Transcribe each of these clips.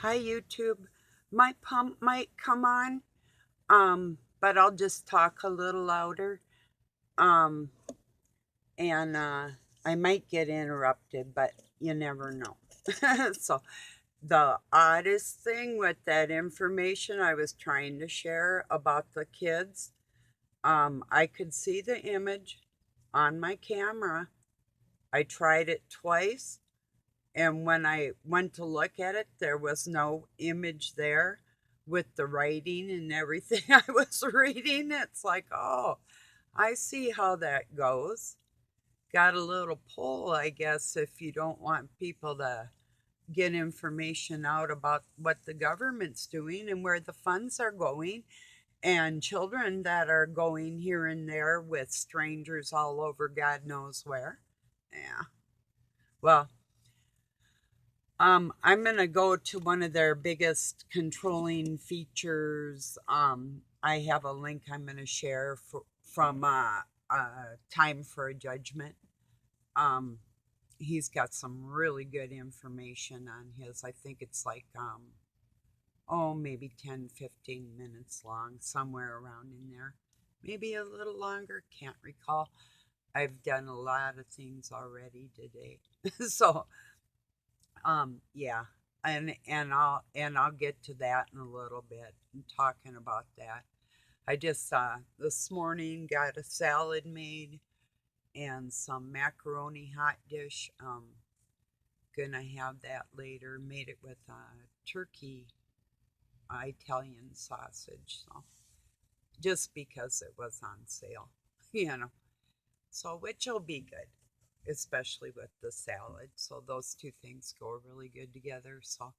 Hi YouTube. My pump might come on, but I'll just talk a little louder. Um, and I might get interrupted, but you never know. So the oddest thing with that information I was trying to share about the kids, I could see the image on my camera. I tried it twice, and when I went to look at it, there was no image there with the writing and everything I was reading. It's like, oh, I see how that goes. Got a little pull, I guess, if you don't want people to get information out about what the government's doing and where the funds are going, and children that are going here and there with strangers all over God knows where. Yeah. Well, I'm gonna go to one of their biggest controlling features. I have a link I'm gonna share from Time for a Judgment. Um, he's got some really good information on his. I think it's like oh, maybe 10, 15 minutes long, somewhere around in there. Maybe a little longer, can't recall. I've done a lot of things already today. So yeah, and I'll get to that in a little bit and talking about that. I just this morning got a salad made and some macaroni hot dish. Gonna have that later. Made it with turkey Italian sausage, so just because it was on sale, you know. So which will be good, especially with the salad. So those two things go really good together. So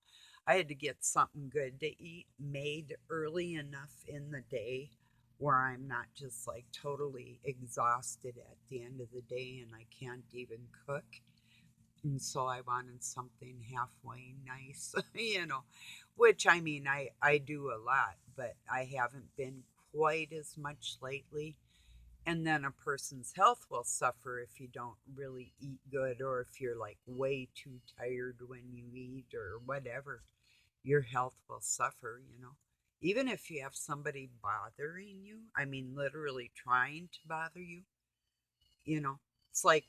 I had to get something good to eat made early enough in the day where I'm not just like totally exhausted at the end of the day and I can't even cook. And so I wanted something halfway nice, which I mean, I do a lot, but I haven't been quite as much lately. And then a person's health will suffer if you don't really eat good, or if you're like way too tired when you eat or whatever. Your health will suffer. Even if you have somebody bothering you, I mean, literally trying to bother you, you know, it's like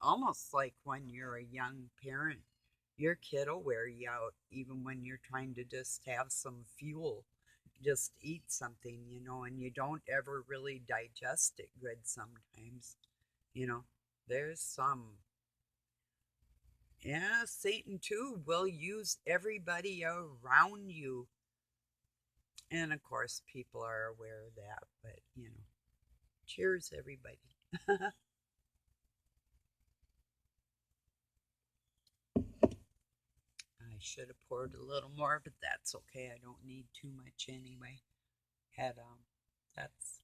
almost like when you're a young parent, your kid will wear you out even when you're trying to just have some fuel, just eat something, and you don't ever really digest it good sometimes. You know, there's some, yeah, Satan too will use everybody around you. And of course, people are aware of that, but cheers, everybody. I should have poured a little more, but that's okay. I don't need too much anyway. Had That's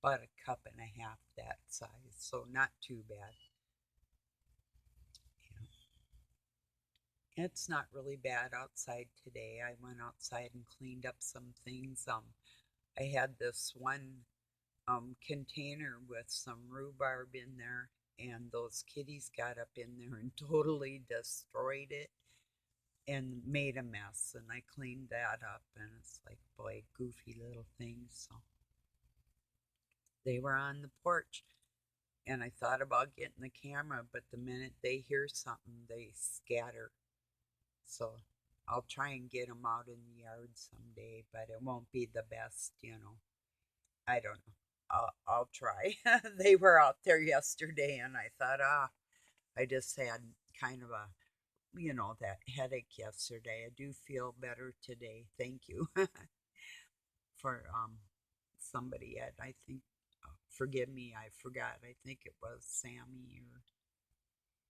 about a cup and a half that size, so not too bad. It's not really bad outside today. I went outside and cleaned up some things. I had this one container with some rhubarb in there, and those kitties got up in there and totally destroyed it and made a mess. And I cleaned that up, and it's like, boy, goofy little things. So they were on the porch, and I thought about getting the camera, but the minute they hear something, they scatter. So I'll try and get them out in the yard someday, but it won't be the best. I don't know. I'll try. They were out there yesterday, and I thought, I just had kind of that headache yesterday. I do feel better today. Thank you for somebody at, I think, forgive me, I forgot. I think it was Sammy or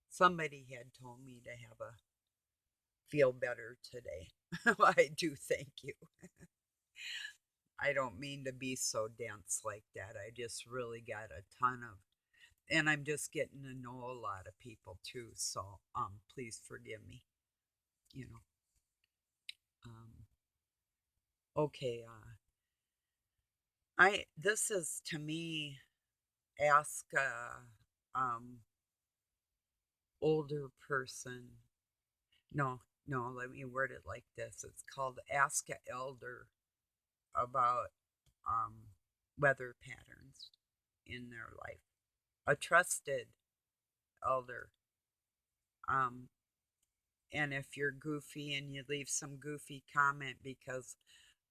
somebody had told me to have a feel better today. Well, I do thank you. I don't mean to be so dense like that. I just really got a ton of, and I'm just getting to know a lot of people too. So, please forgive me. You know, um, okay. This is to me ask a older person. No, No, let me word it like this. It's called Ask a Elder about um, weather patterns in their life. A trusted elder. Um, and if you're goofy and you leave some goofy comment because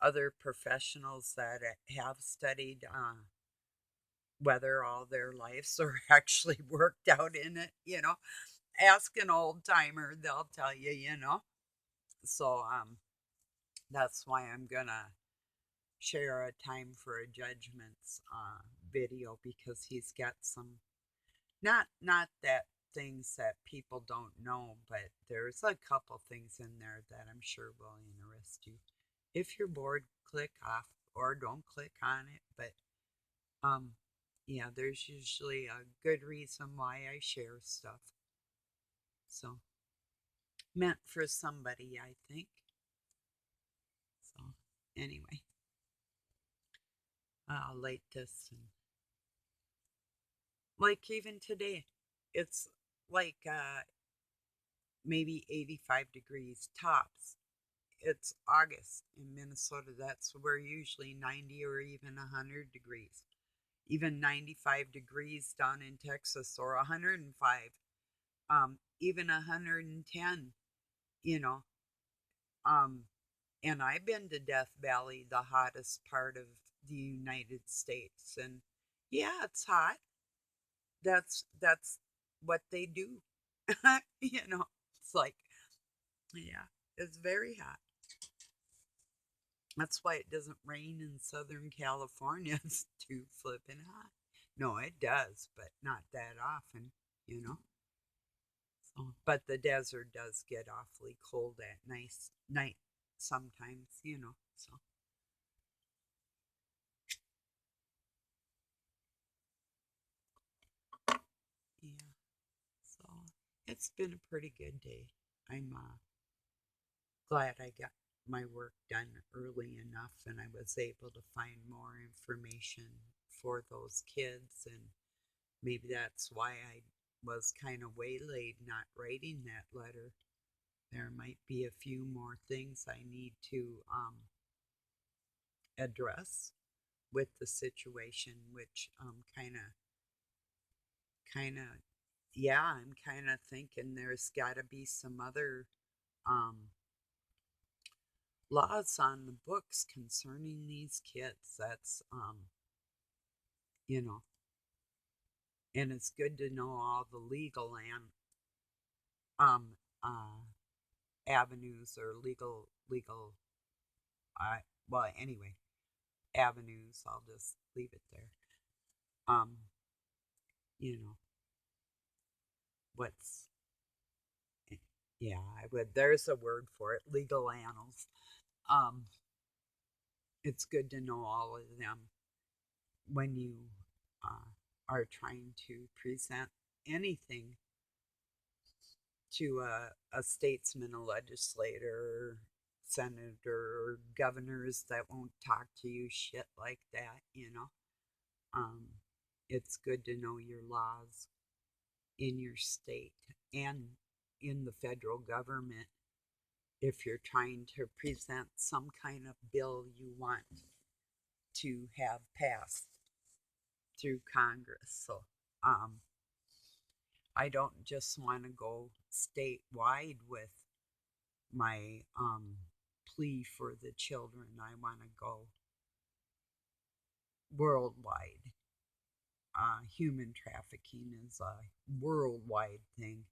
other professionals that have studied weather all their lives or actually worked out in it, ask an old timer, they'll tell you. So that's why I'm gonna share a time for a judgments video because he's got some not that things that people don't know, but there's a couple things in there that I'm sure will interest you. If you're bored, click off or don't click on it. But um, yeah, there's usually a good reason why I share stuff. So meant for somebody, I think. So anyway, I'll light this and like even today, it's like maybe 85 degrees tops. It's August in Minnesota. That's where usually 90 or even 100 degrees. Even 95 degrees down in Texas or 105, even 110, you know. Um, and I've been to Death Valley, the hottest part of the United States. And yeah, it's hot. That's what they do. It's like, yeah, it's very hot. That's why it doesn't rain in Southern California. It's too flippin' hot. No, it does, but not that often. So, but the desert does get awfully cold at night sometimes. So, yeah. So, it's been a pretty good day. I'm glad I got my work done early enough and I was able to find more information for those kids. And maybe that's why I was kind of waylaid not writing that letter. There might be a few more things I need to address with the situation, which kind of, yeah, I'm kind of thinking there's got to be some other um, laws on the books concerning these kids. That's you know, and it's good to know all the legal and um uh avenues or legal uh well anyway avenues. I'll just leave it there. Um, you know what's yeah I would there's a word for it, legal annals. Um, it's good to know all of them when you uh, are trying to present anything to a statesman, a legislator, senator, or governors that won't talk to you shit like that. Um, it's good to know your laws in your state and in the federal government if you're trying to present some kind of bill you want to have passed through Congress. So, um, I don't just want to go statewide with my plea for the children. I want to go worldwide. Human trafficking is a worldwide thing.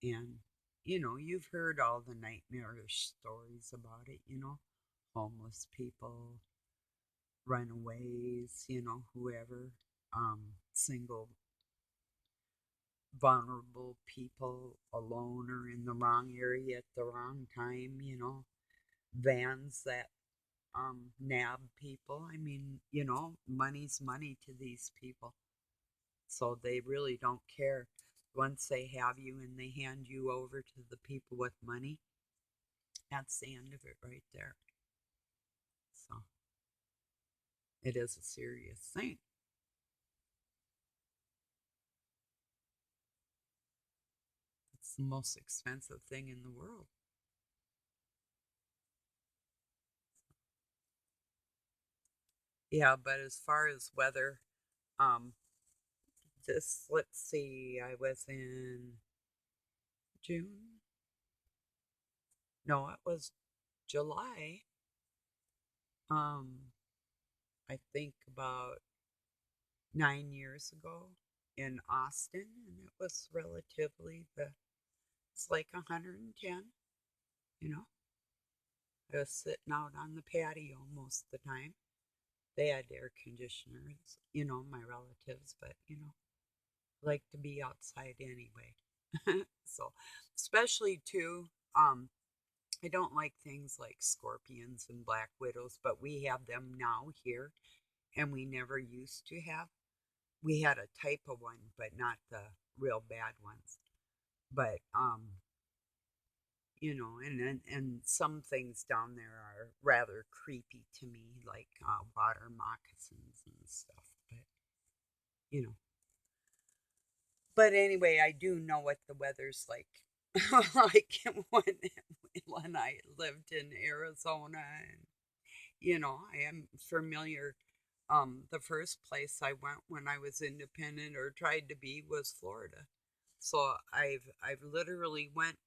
And, you've heard all the nightmarish stories about it. Homeless people, runaways, whoever, single, vulnerable people alone or in the wrong area at the wrong time, vans that nab people. I mean, money's money to these people. So they really don't care. Once they have you and they hand you over to the people with money, that's the end of it right there. So it is a serious thing. It's the most expensive thing in the world. Yeah, but as far as weather, um, let's see, I was in June. No, it was July. Um, I think about 9 years ago in Austin, and it was it's like 110, you know. I was sitting out on the patio most of the time. They had air conditioners, my relatives, but, like to be outside anyway. So, especially too, I don't like things like scorpions and black widows, but we have them now here, and we never used to have. We had a type of one, but not the real bad ones. But and some things down there are rather creepy to me, like water moccasins and stuff. But you know, but anyway, I do know what the weather's like. Like when I lived in Arizona, and I am familiar. The first place I went when I was independent or tried to be was Florida. So I've literally went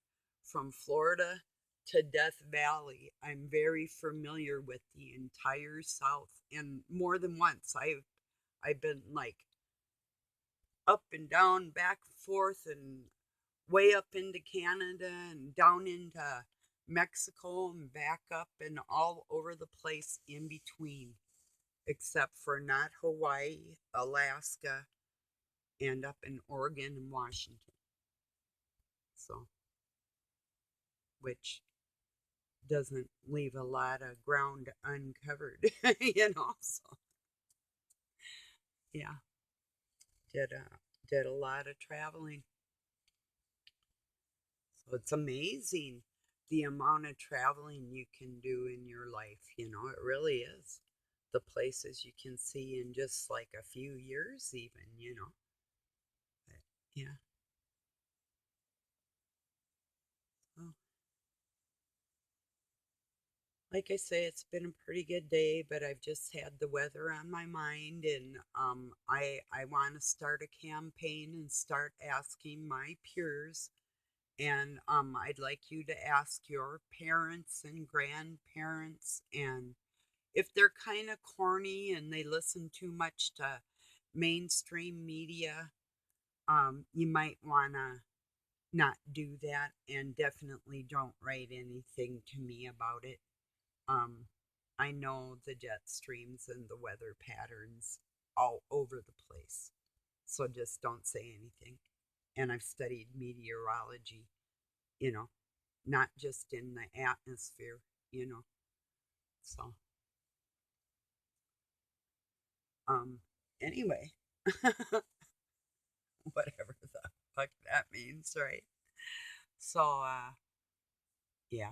from Florida to Death Valley. I'm very familiar with the entire South, and more than once I've been like up and down, back and forth, and way up into Canada and down into Mexico and back up and all over the place in between, except for not Hawaii, Alaska, and up in Oregon and Washington. So, which doesn't leave a lot of ground uncovered, So, yeah, did did a lot of traveling. So it's amazing the amount of traveling you can do in your life. It really is. The places you can see in just like a few years, even. But, yeah. Oh, like I say, it's been a pretty good day, but I've just had the weather on my mind, and I want to start a campaign and start asking my peers, and I'd like you to ask your parents and grandparents, and if they're kind of corny and they listen too much to mainstream media, you might want to not do that, and definitely don't write anything to me about it. Um, I know the jet streams and the weather patterns all over the place, so just don't say anything. And I've studied meteorology, you know, not just in the atmosphere, you know. So, um, anyway, whatever the fuck that means, right? So, yeah,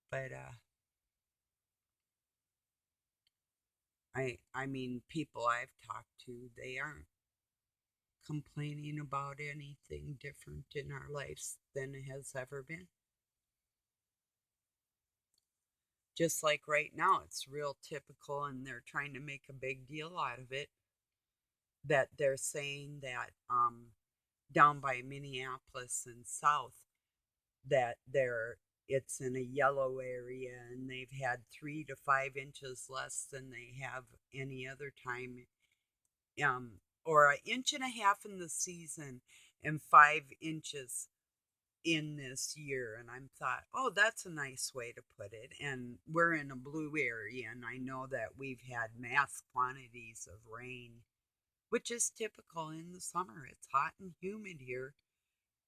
but I mean, people I've talked to, they aren't complaining about anything different in our lives than it has ever been. Just like right now, it's real typical, and they're trying to make a big deal out of it. That they're saying that down by Minneapolis and south, that it's in a yellow area, and they've had 3 to 5 inches less than they have any other time, or an inch and a half in the season and 5 inches in this year. And I'm thought, oh, that's a nice way to put it. And we're in a blue area, and I know that we've had mass quantities of rain, which is typical in the summer. It's hot and humid here,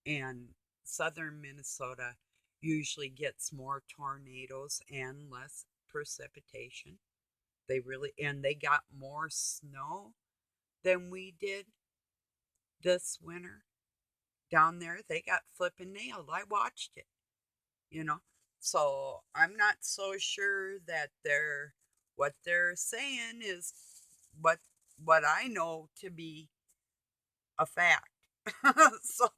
and southern Minnesota usually gets more tornadoes and less precipitation. They got more snow than we did this winter down there. They got flipping nailed. I watched it, you know. So I'm not so sure that what they're saying is what what I know to be a fact. So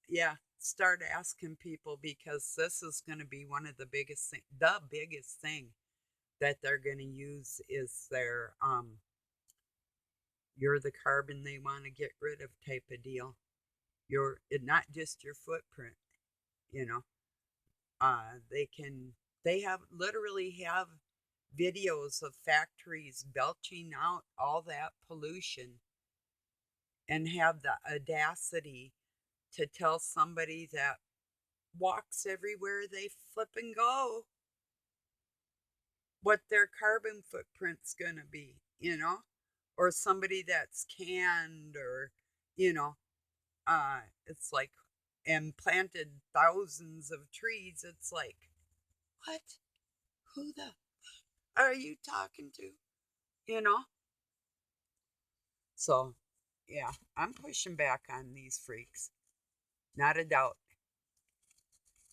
yeah, start asking people, because this is going to be one of the biggest thing that they're going to use is their you're the carbon they want to get rid of type of deal. You're not just your footprint, you know. They can they have literally have videos of factories belching out all that pollution and have the audacity to tell somebody that walks everywhere they flip and go what their carbon footprint's going to be, you know, or somebody that's canned or, you know, it's like, and planted thousands of trees. It's like, what? Who the are you talking to? You know? So, yeah, I'm pushing back on these freaks. Not a doubt.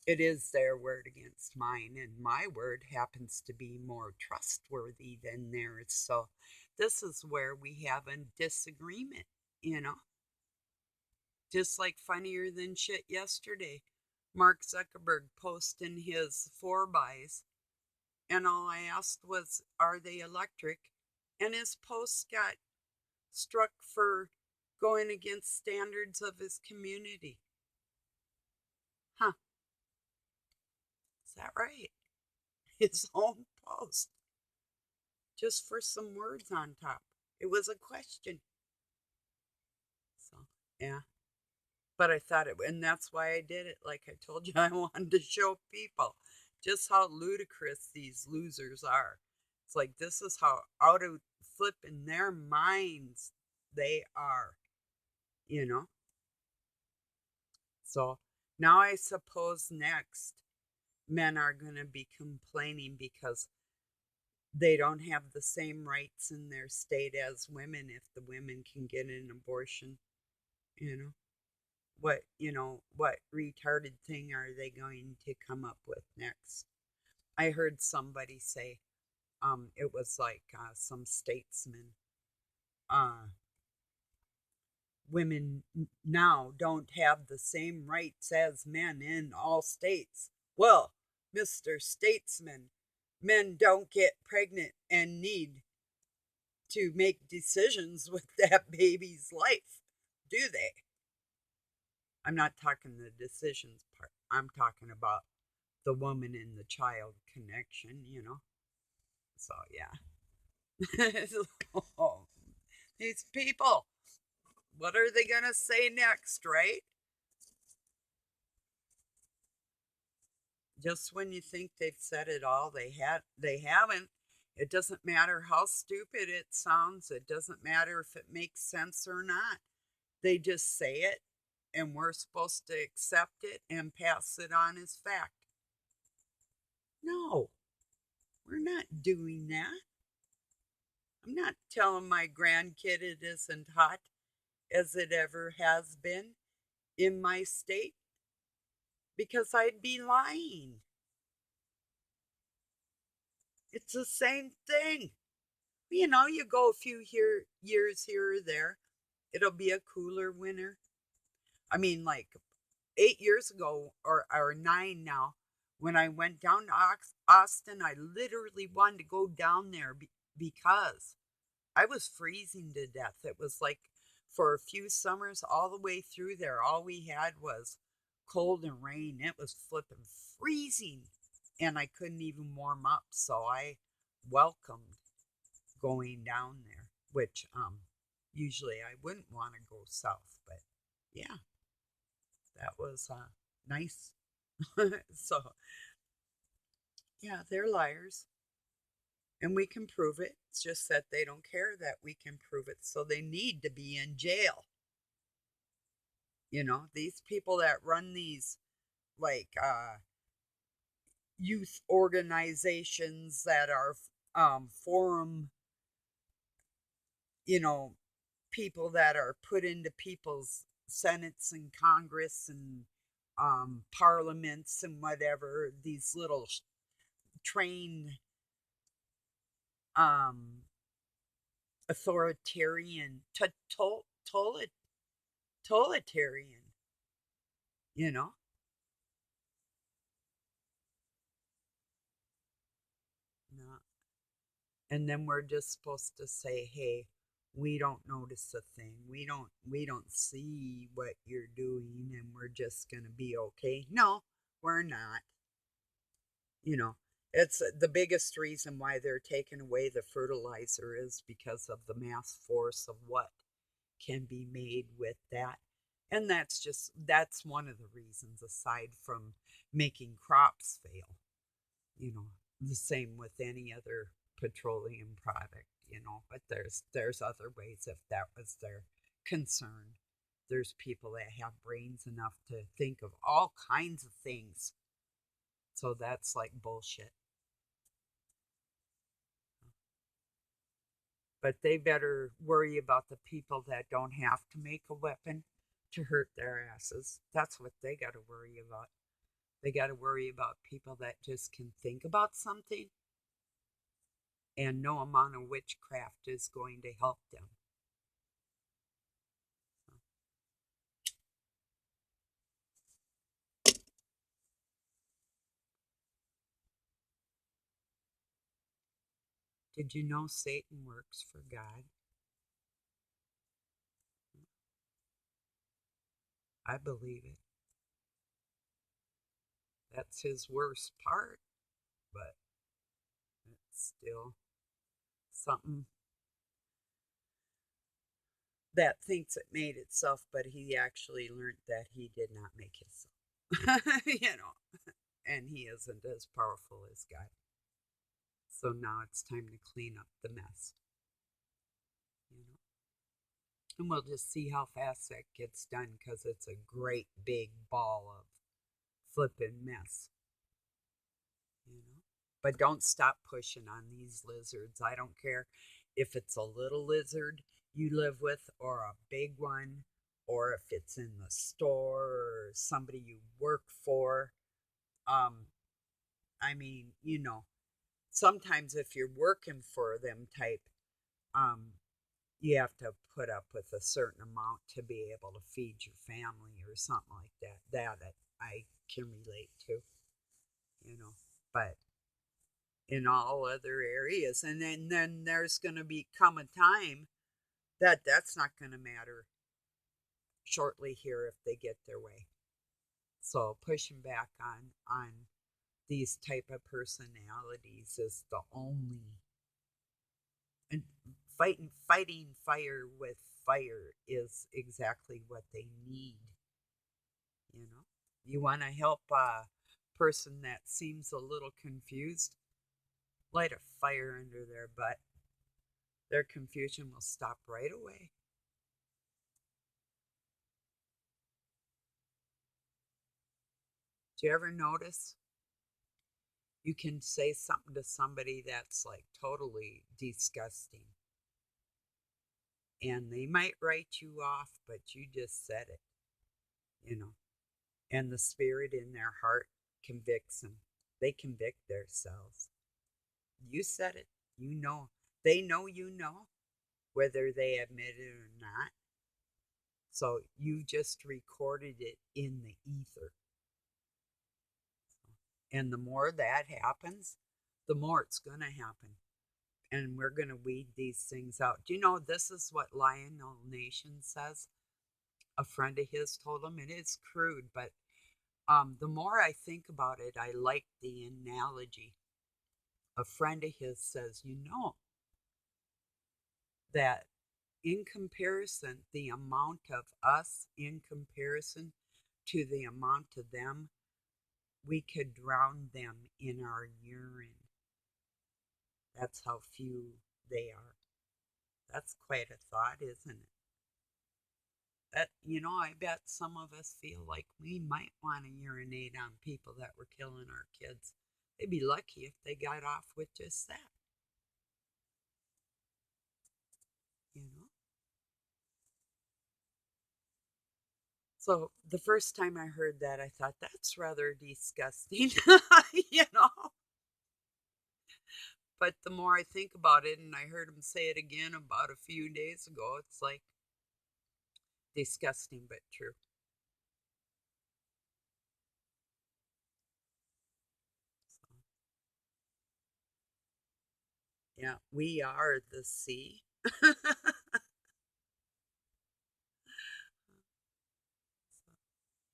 It is their word against mine, and my word happens to be more trustworthy than theirs. So, this is where we have a disagreement, you know? Just like funnier than shit yesterday. Mark Zuckerberg posting his 4 bys, and all I asked was, are they electric? And his post got struck for going against standards of his community. Huh, is that right? His own post, just for some words on top. It was a question. So, yeah. But I thought it, and that's why I did it. Like I told you, I wanted to show people just how ludicrous these losers are. It's like, this is how out of flip in their minds they are, you know? So now I suppose next men are going to be complaining because they don't have the same rights in their state as women if the women can get an abortion, you know? What retarded thing are they going to come up with next? I heard somebody say, it was like some statesman, uh, women now don't have the same rights as men in all states. Well, Mr. Statesman, men don't get pregnant and need to make decisions with that baby's life, do they? I'm not talking the decisions part. I'm talking about the woman and the child connection, you know? So, yeah. Oh, these people, what are they going to say next, right? Just when you think they've said it all, they haven't. It doesn't matter how stupid it sounds. It doesn't matter if it makes sense or not. They just say it, and we're supposed to accept it and pass it on as fact. No, we're not doing that. I'm not telling my grandkid it isn't hot as it ever has been in my state because I'd be lying. It's the same thing. You know, you go a few years here or there, it'll be a cooler winter. I mean, like 8 years ago, or 9 now, when I went down to Austin, I literally wanted to go down there because I was freezing to death. It was like for a few summers all the way through there, all we had was cold and rain. It was flipping freezing, and I couldn't even warm up. So I welcomed going down there, which usually I wouldn't want to go south, but yeah, that was nice. So yeah, they're liars, and we can prove it. It's just that they don't care that we can prove it, so they need to be in jail. You know, these people that run these like youth organizations that are forum, you know, people that are put into people's senates and congress and parliaments and whatever, these little trained um authoritarian totalitarian, you know. No, And then we're just supposed to say, hey, we don't notice a thing. We don't see what you're doing and we're just going to be okay. No, we're not. You know, it's the biggest reason why they're taking away the fertilizer is because of the mass force of what can be made with that. And that's one of the reasons aside from making crops fail. You know, the same with any other petroleum product, but there's other ways if that was their concern. There's people that have brains enough to think of all kinds of things. So that's like bullshit. But they better worry about the people that don't have to make a weapon to hurt their asses. That's what they got to worry about. They got to worry about people that just can think about something and no amount of witchcraft is going to help them. Did you know Satan works for God? I believe it. That's his worst part, but it's still something that thinks it made itself, but he actually learned that he did not make himself. And he isn't as powerful as God. So now it's time to clean up the mess. You know, and we'll just see how fast that gets done because it's a great big ball of flipping mess. You know, but don't stop pushing on these lizards. I don't care if it's a little lizard you live with or a big one or if it's in the store or somebody you work for. Um, I mean, sometimes if you're working for them type, um, you have to put up with a certain amount to be able to feed your family or something like that. That I can relate to, but in all other areas, and then there's going to become a time that that's not going to matter shortly here if they get their way. So pushing back on these type of personalities is the only, and fighting fire with fire is exactly what they need. You want to help a person that seems a little confused, light a fire under their butt. Their confusion will stop right away. Do you ever notice you can say something to somebody that's like totally disgusting and they might write you off, but you just said it, you know, and the spirit in their heart convicts them. They convict themselves. You said it. You know. They know you know, whether they admit it or not. So you just recorded it in the ether. And the more that happens, the more it's going to happen. And we're going to weed these things out. Do you know this is what Lionel Nation says? A friend of his told him. It is crude, but the more I think about it, I like the analogy. A friend of his says, that in comparison, the amount of us in comparison to the amount of them, we could drown them in our urine. That's how few they are. That's quite a thought, isn't it? I bet some of us feel like we might want to urinate on people that were killing our kids. They'd be lucky if they got off with just that. You know? So the first time I heard that, I thought that's rather disgusting, you know. But the more I think about it, and I heard him say it again about a few days ago, it's like disgusting but true. So, Yeah, we are the sea.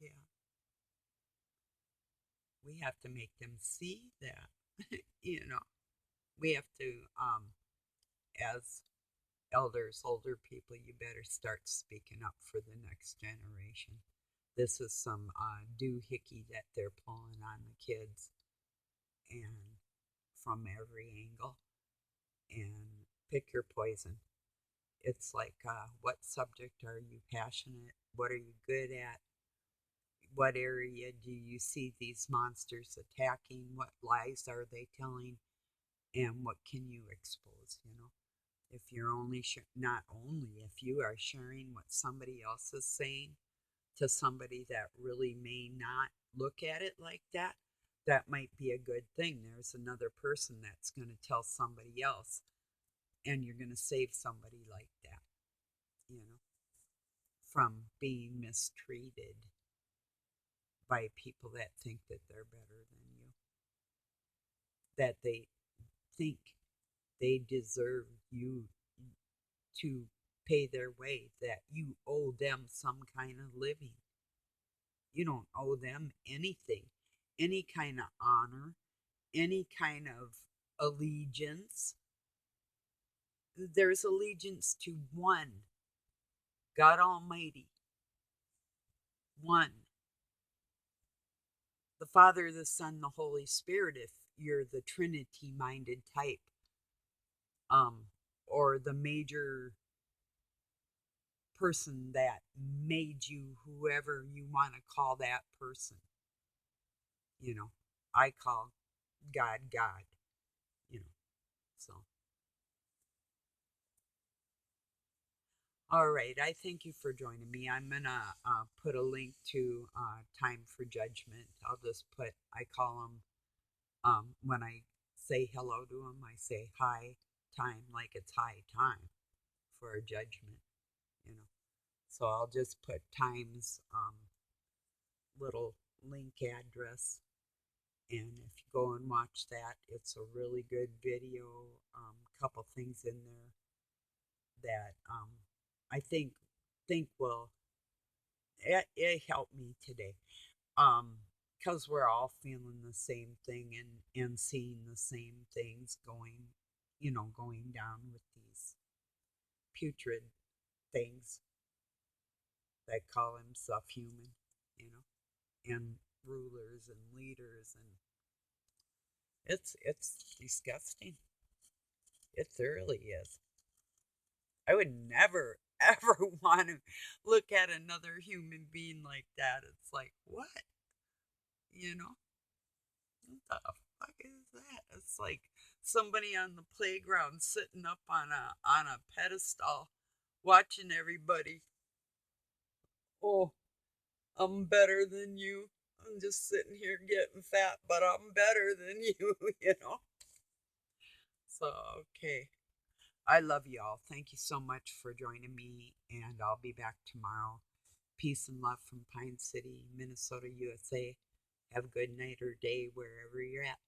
Yeah, we have to make them see that. you know, we have to, as elders, older people, you better start speaking up for the next generation. This is some doohickey that they're pulling on the kids, and from every angle, and pick your poison. It's like, what subject are you passionate? What are you good at? What area do you see these monsters attacking? What lies are they telling? And what can you expose? If you're only not only if you are sharing what somebody else is saying to somebody that really may not look at it like that, that might be a good thing. There's another person that's going to tell somebody else, and you're going to save somebody like that, you know, from being mistreated by people that think that they're better than you, that they think they deserve you to pay their way, that you owe them some kind of living. You don't owe them anything, any kind of honor, any kind of allegiance. There's allegiance to one, God Almighty, one, the Father, the Son, the Holy Spirit, if you're the Trinity minded type, um, or the major person that made you, whoever you want to call that person. You know, I call God God, you know. So, all right. I thank you for joining me. I'm going to put a link to Time for Judgment. I'll just put, I call them, when I say hello to them, I say hi time, like it's high time for a judgment, you know. So I'll just put Time's little link address. And if you go and watch that, it's a really good video. Couple things in there that I think will it helped me today. Because we're all feeling the same thing and seeing the same things going down with these putrid things that call himself human, you know, and rulers and leaders, and it's disgusting. It thoroughly is. I would never ever want to look at another human being like that. It's like, what? You know? What the fuck is that? It's like somebody on the playground sitting up on a pedestal watching everybody. Oh, I'm better than you. I'm just sitting here getting fat, but I'm better than you, you know? So, okay. I love you all. Thank you so much for joining me, and I'll be back tomorrow. Peace and love from Pine City, Minnesota, USA. Have a good night or day wherever you're at.